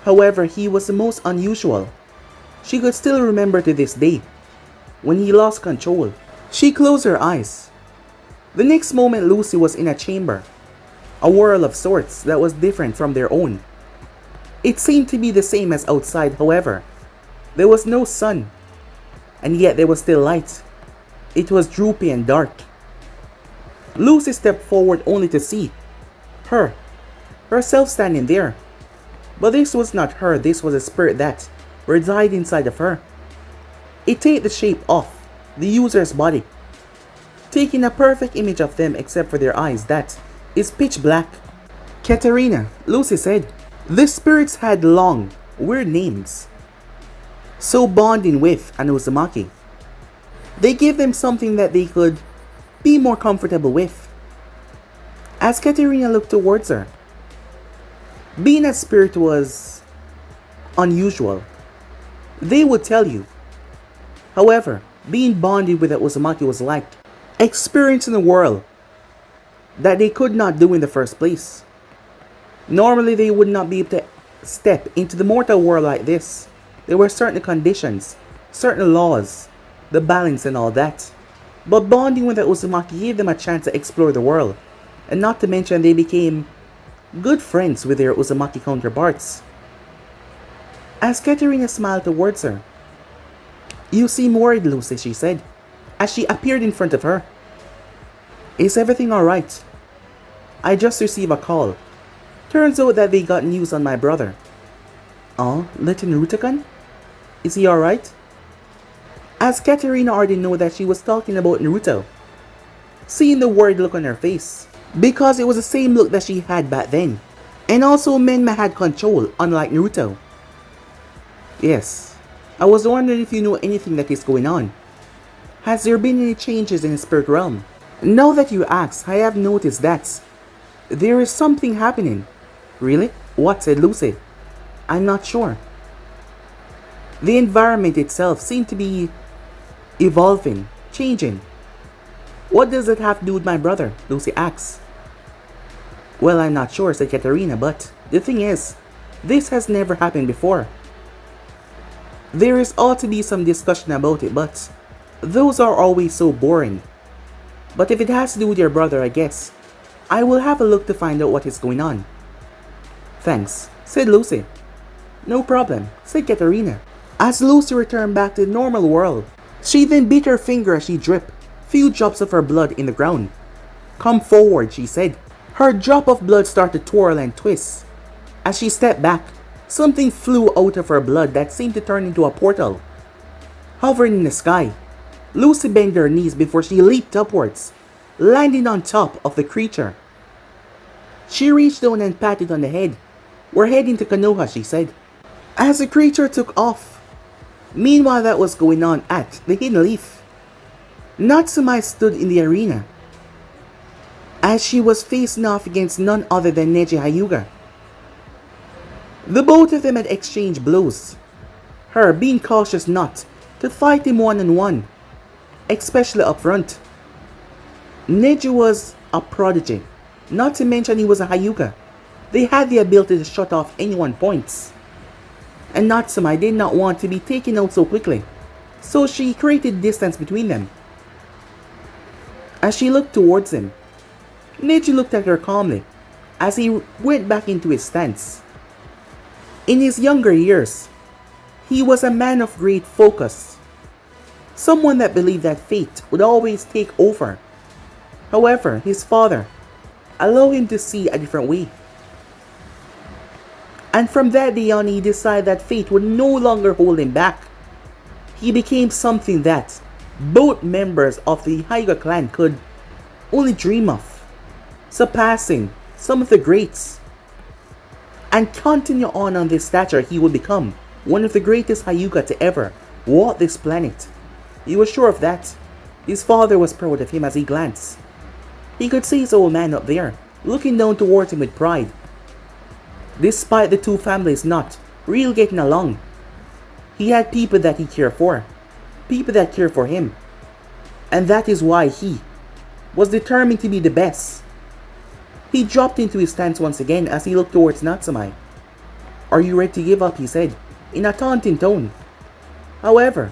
However, he was the most unusual. She could still remember to this day, when he lost control. She closed her eyes. The next moment, Lucy was in a chamber, a world of sorts that was different from their own. It seemed to be the same as outside, however. There was no sun, and yet there was still light. It was droopy and dark. Lucy stepped forward only to see herself standing there. But this was not her, this was a spirit that resided inside of her. It took the shape of the user's body, taking a perfect image of them except for their eyes that is pitch black. "Katerina," Lucy said. The spirits had long, weird names, so bonding with an Uzumaki. They gave them something that they could be more comfortable with. As Katerina looked towards her, being a spirit was unusual, they would tell you. However, being bonded with an Uzumaki was like experiencing a world that they could not do in the first place. Normally, they would not be able to step into the mortal world like this. There were certain conditions, certain laws, the balance and all that. But bonding with the Uzumaki gave them a chance to explore the world. And not to mention they became good friends with their Uzumaki counterparts. As Katerina smiled towards her, "You seem worried, Lucy," she said, as she appeared in front of her. "Is everything alright? I just received a call. Turns out that they got news on my brother." "Oh, little Naruto-kun? Is he alright?" As Katerina already knew that she was talking about Naruto, seeing the worried look on her face, because it was the same look that she had back then. And also Menma had control, unlike Naruto. "Yes, I was wondering if you know anything that is going on. Has there been any changes in the spirit realm?" "Now that you ask, I have noticed that there is something happening." "Really? What?" said Lucy. "I'm not sure. The environment itself seemed to be evolving, changing." "What does it have to do with my brother?" Lucy asks. "Well, I'm not sure," said Katerina, "but the thing is, this has never happened before. There is ought to be some discussion about it, but those are always so boring. But if it has to do with your brother, I guess I will have a look to find out what is going on. Thanks, said Lucy. No problem, said Katerina. As Lucy returned back to the normal world, she then bit her finger as she dripped few drops of her blood in the ground. Come forward, she said. Her drop of blood started to twirl and twist. As she stepped back, something flew out of her blood that seemed to turn into a portal. Hovering in the sky, Lucy bent her knees before she leaped upwards, landing on top of the creature. She reached down and patted on the head. We're heading to Konoha, she said. As the creature took off. Meanwhile, that was going on at the Hidden Leaf. Natsumi stood in the arena, as she was facing off against none other than Neji Hyuga. The both of them had exchanged blows, her being cautious not to fight him one-on-one, especially up front. Neji was a prodigy, not to mention he was a Hyuga. They had the ability to shut off anyone's points. And Natsumi did not want to be taken out so quickly, so she created distance between them. As she looked towards him, Neji looked at her calmly as he went back into his stance. In his younger years, he was a man of great focus, someone that believed that fate would always take over. However, his father allowed him to see a different way. And from that day on, he decided that fate would no longer hold him back. He became something that both members of the Hyuga clan could only dream of, surpassing some of the greats. And continue on this stature, he would become one of the greatest Hyuga to ever walk this planet. He was sure of that. His father was proud of him as he glanced. He could see his old man up there, looking down towards him with pride. Despite the two families not really getting along, he had people that he cared for, people that cared for him. And that is why he was determined to be the best. He dropped into his stance once again as he looked towards Natsumi. Are you ready to give up? He said, in a taunting tone. However,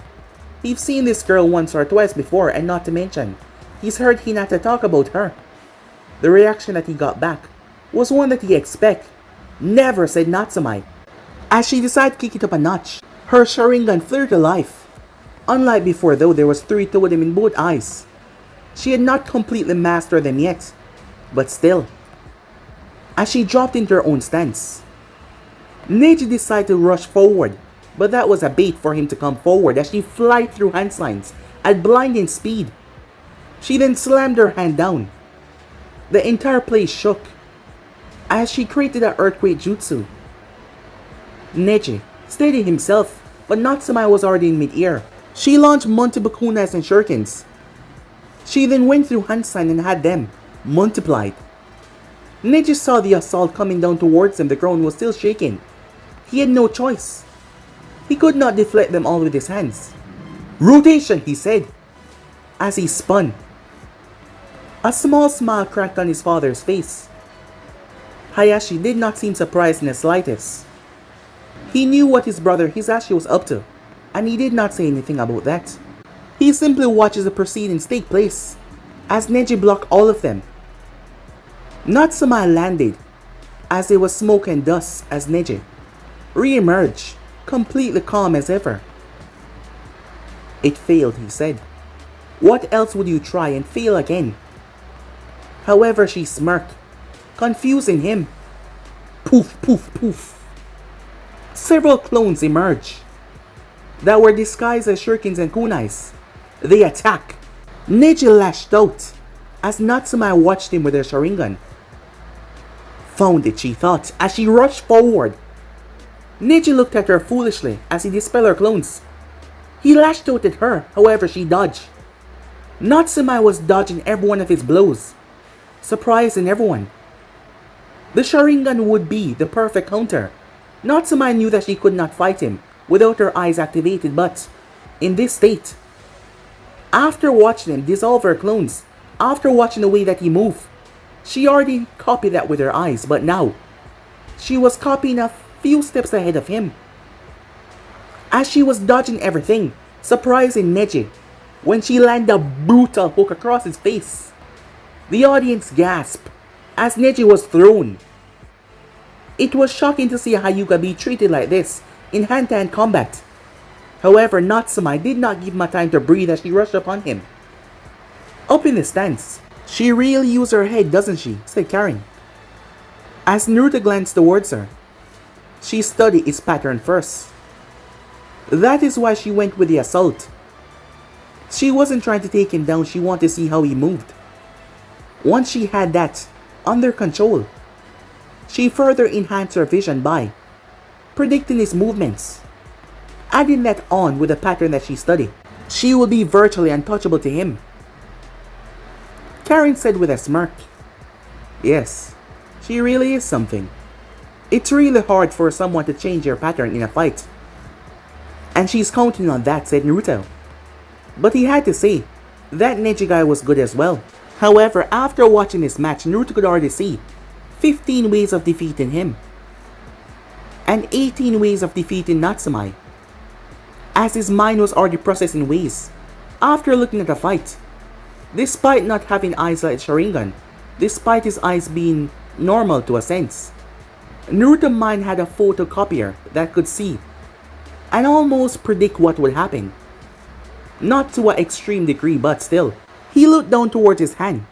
he's seen this girl once or twice before, and not to mention, he's heard Hinata talk about her. The reaction that he got back was one that he expected. Never, said Natsumi. As she decided to kick it up a notch, her Sharingan flared to life. Unlike before though, there was three to them in both eyes. She had not completely mastered them yet, but still. As she dropped into her own stance, Neji decided to rush forward, but that was a bait for him to come forward as she flied through hand signs at blinding speed. She then slammed her hand down. The entire place shook as she created an earthquake jutsu. Neji steadied himself, but Natsumi was already in mid-air. She launched multiple kunas and shurikens. She then went through hand sign and had them multiplied. Neji saw the assault coming down towards him. The ground was still shaking. He had no choice. He could not deflect them all with his hands. Rotation, he said, as he spun. A small smile cracked on his father's face. Hayashi did not seem surprised in the slightest. He knew what his brother Hisashi was up to, and he did not say anything about that. He simply watches the proceedings take place, as Neji blocked all of them. Natsumi landed, as there was smoke and dust as Neji re-emerged, completely calm as ever. It failed, he said. What else would you try and fail again? However, she smirked, confusing him. Poof, poof, poof. Several clones emerged that were disguised as shurikens and kunais. They attacked. Neji lashed out as Natsumi watched him with her Sharingan. Found it, she thought, as she rushed forward. Neji looked at her foolishly as he dispelled her clones. He lashed out at her, however she dodged. Natsumi was dodging every one of his blows, surprising everyone. The Sharingan would be the perfect counter. Natsumi knew that she could not fight him without her eyes activated, but in this state, after watching him dissolve her clones, after watching the way that he moved, she already copied that with her eyes, but now, she was copying a few steps ahead of him. as she was dodging everything, surprising Neji when she landed a brutal hook across his face. The audience gasped as Neji was thrown. It was shocking to see Hyuga be treated like this in hand-to-hand combat. However, Natsumi did not give him time to breathe as she rushed upon him. Up in the stands, "She really used her head, doesn't she?" said Karen. As Naruto glanced towards her, she studied its pattern first. That is why she went with the assault. She wasn't trying to take him down, she wanted to see how he moved. Once she had that under control, she further enhanced her vision by predicting his movements. Adding that on with the pattern that she studied, she will be virtually untouchable to him. Karen said with a smirk, "Yes, she really is something. It's really hard for someone to change their pattern in a fight. And she's counting on that," said Naruto. But he had to say, that Neji guy was good as well. However, after watching this match, Naruto could already see 15 ways of defeating him. And 18 ways of defeating Natsumi, as his mind was already processing ways after looking at the fight. Despite not having eyes like Sharingan, despite his eyes being normal to a sense, Naruto's mind had a photocopier that could see and almost predict what would happen. Not to an extreme degree, but still. He looked down towards his hand.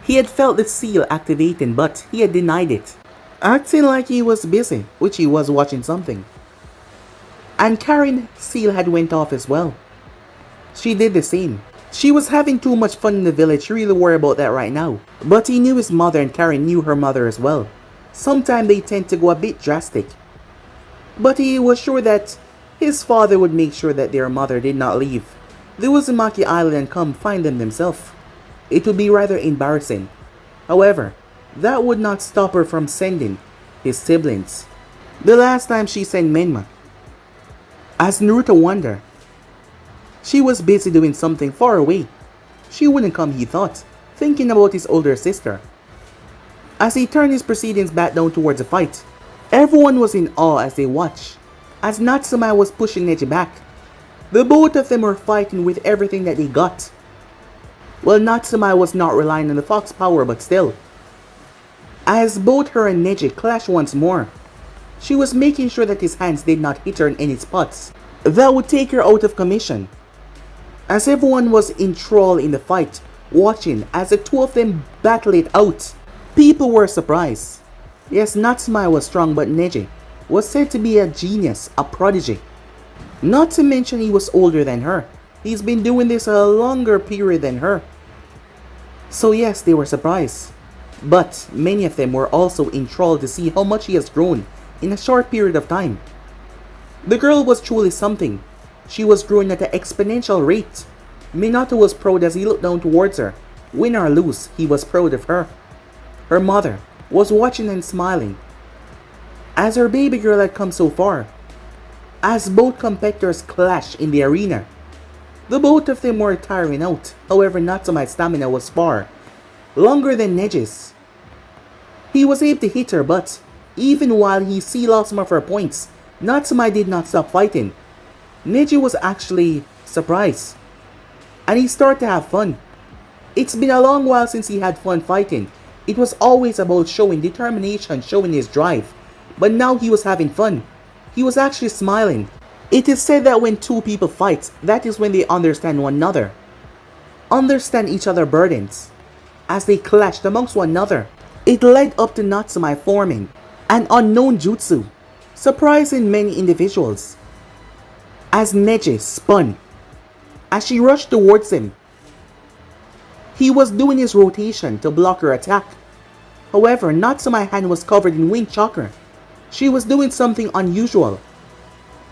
He had felt the seal activating, but he had denied it, acting like he was busy, which he was watching something. And Karen's seal had went off as well. She did the same. She was having too much fun in the village to really worry about that right now. But he knew his mother and Karen knew her mother as well. Sometimes they tend to go a bit drastic. But he was sure that his father would make sure that their mother did not leave the Uzumaki island and come find them themselves. It would be rather embarrassing. However, that would not stop her from sending his siblings. The last time she sent Menma, as Naruto wondered, she was busy doing something far away. She wouldn't come, he thought, thinking about his older sister. As he turned his proceedings back down towards the fight, everyone was in awe as they watched, as Natsumi was pushing Neji back. The both of them were fighting with everything that they got. Well, Natsumi was not relying on the fox power, but still. As both her and Neji clashed once more, she was making sure that his hands did not hit her in any spots that would take her out of commission. As everyone was enthralled in the fight, watching as the two of them battled it out, people were surprised. Yes, Natsumi was strong, but Neji was said to be a genius, a prodigy. Not to mention he was older than her. He's been doing this a longer period than her. So yes, they were surprised. But many of them were also enthralled to see how much he has grown in a short period of time. The girl was truly something. She was growing at an exponential rate. Minato was proud as he looked down towards her. Win or lose, he was proud of her. Her mother was watching and smiling, as her baby girl had come so far. As both competitors clashed in the arena, the both of them were tiring out. However, Natsumi's stamina was far longer than Neji's. He was able to hit her, but even while he sealed off some of her points, Natsumi did not stop fighting. Neji was actually surprised, and he started to have fun. It's been a long while since he had fun fighting. It was always about showing determination, showing his drive. But now he was having fun. He was actually smiling. It is said that when two people fight, that is when they understand one another. Understand each other's burdens. As they clashed amongst one another, it led up to Natsumi forming an unknown jutsu, surprising many individuals. As Neji spun, as she rushed towards him, he was doing his rotation to block her attack. However, Natsumi's hand was covered in wind chakra. She was doing something unusual.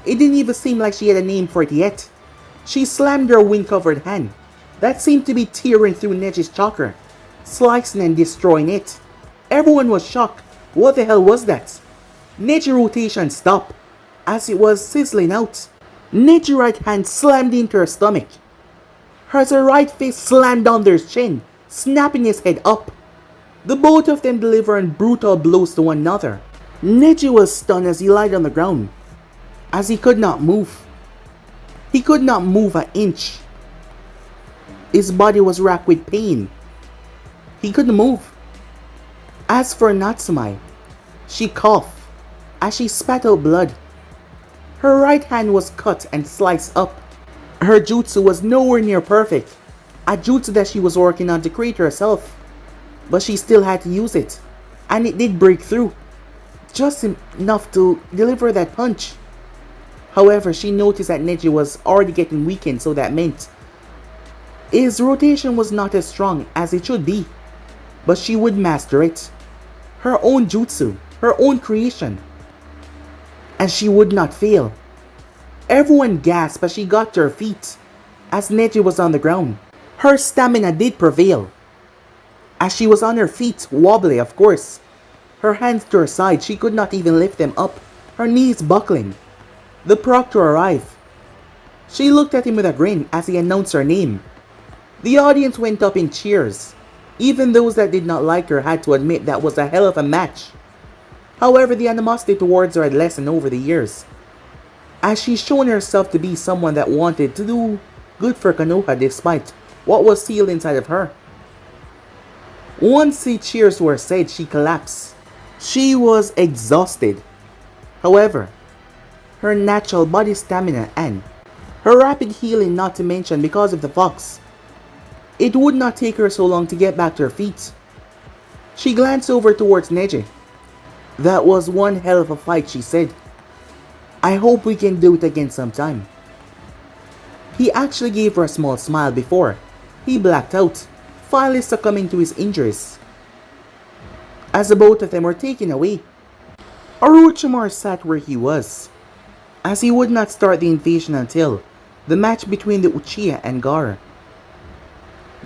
It didn't even seem like she had a name for it yet. She slammed her wind-covered hand that seemed to be tearing through Neji's chakra, slicing and destroying it. Everyone was shocked. What the hell was that? Neji's rotation stopped as it was sizzling out. Neji's right hand slammed into her stomach, as her right fist slammed under his chin, snapping his head up. The both of them delivering brutal blows to one another. Neji was stunned as he lied on the ground. as he could not move. He could not move an inch. His body was racked with pain. He couldn't move. As for Natsumi, she coughed as she spat out blood. Her right hand was cut and sliced up. Her jutsu was nowhere near perfect, a jutsu that she was working on to create herself, but she still had to use it, and it did break through, just enough to deliver that punch. However, she noticed that Neji was already getting weakened, so that meant his rotation was not as strong as it should be, but she would master it. Her own jutsu, her own creation, and she would not fail. Everyone gasped as she got to her feet, as Neji was on the ground. Her stamina did prevail, as she was on her feet, wobbly of course. Her hands to her side, she could not even lift them up, her knees buckling. The proctor arrived. She looked at him with a grin as he announced her name. The audience went up in cheers. Even those that did not like her had to admit that was a hell of a match. However, the animosity towards her had lessened over the years, as she's shown herself to be someone that wanted to do good for Konoha despite what was sealed inside of her. Once the cheers were said, she collapsed. She was exhausted. However, her natural body stamina and her rapid healing, not to mention because of the fox, it would not take her so long to get back to her feet. She glanced over towards Neji. "That was one hell of a fight," she said. "I hope we can do it again sometime." He actually gave her a small smile before he blacked out, finally succumbing to his injuries. As the both of them were taken away, Orochimaru sat where he was, as he would not start the invasion until the match between the Uchiha and Gaara.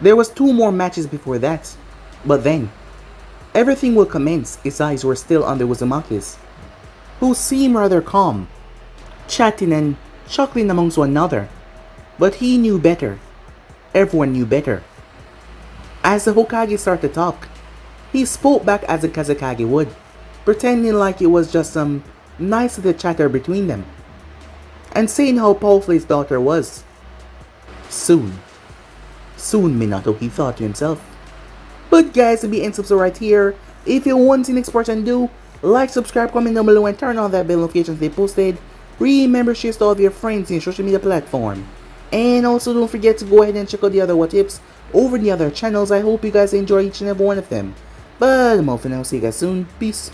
There was 2 more matches before that, but then everything will commence. His eyes were still on the Uzumakis, who seemed rather calm, chatting and chuckling amongst one another. But he knew better. Everyone knew better. As the Hokage started to talk, he spoke back as a Kazekage would, pretending like it was just some nice little chatter between them, and saying how powerful his daughter was. Soon, Minato, he thought to himself. But guys, to be in subscribe right here. If you want to see the next part, do like, subscribe, comment down below, and turn on that bell notifications they posted. Remember, share to all of your friends in social media platform. And also don't forget to go ahead and check out the other what tips over the other channels. I hope you guys enjoy each and every one of them. But I'm off for now. See you guys soon. Peace.